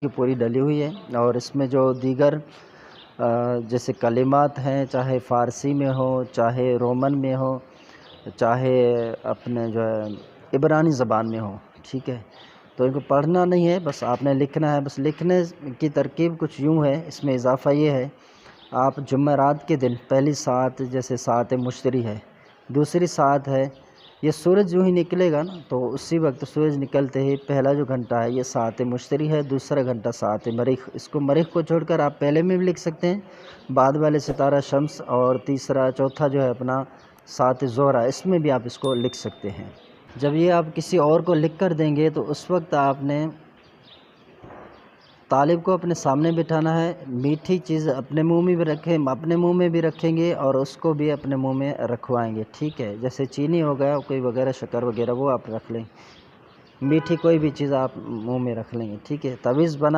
کی پوری ڈلی ہوئی ہے، اور اس میں جو دیگر جیسے کلمات ہیں، چاہے فارسی میں ہو، چاہے رومن میں ہو، چاہے اپنے جو ہے عبرانی زبان میں ہو، ٹھیک ہے، تو ان کو پڑھنا نہیں ہے، بس آپ نے لکھنا ہے۔ بس لکھنے کی ترکیب کچھ یوں ہے، اس میں اضافہ یہ ہے، آپ جمعرات کے دن پہلی ساعت جیسے ساعت مشتری ہے، دوسری ساعت ہے، یہ سورج یوں ہی نکلے گا نا، تو اسی وقت سورج نکلتے ہی پہلا جو گھنٹہ ہے یہ ساعت مشتری ہے، دوسرا گھنٹہ ساعت مریخ۔ اس کو مریخ کو چھوڑ کر آپ پہلے میں بھی لکھ سکتے ہیں، بعد والے ستارہ شمس، اور تیسرا چوتھا جو ہے اپنا ساعت زہرہ، اس میں بھی آپ اس کو لکھ سکتے ہیں۔ جب یہ آپ کسی اور کو لکھ کر دیں گے تو اس وقت آپ نے طالب کو اپنے سامنے بٹھانا ہے، میٹھی چیز اپنے منہ میں بھی اپنے منہ میں بھی رکھیں گے اور اس کو بھی اپنے منہ میں رکھوائیں گے، ٹھیک ہے، جیسے چینی ہو گیا کوئی وغیرہ، شکر وغیرہ، وہ آپ رکھ لیں، میٹھی کوئی بھی چیز آپ منہ میں رکھ لیں گے، ٹھیک ہے۔ تعویذ بنا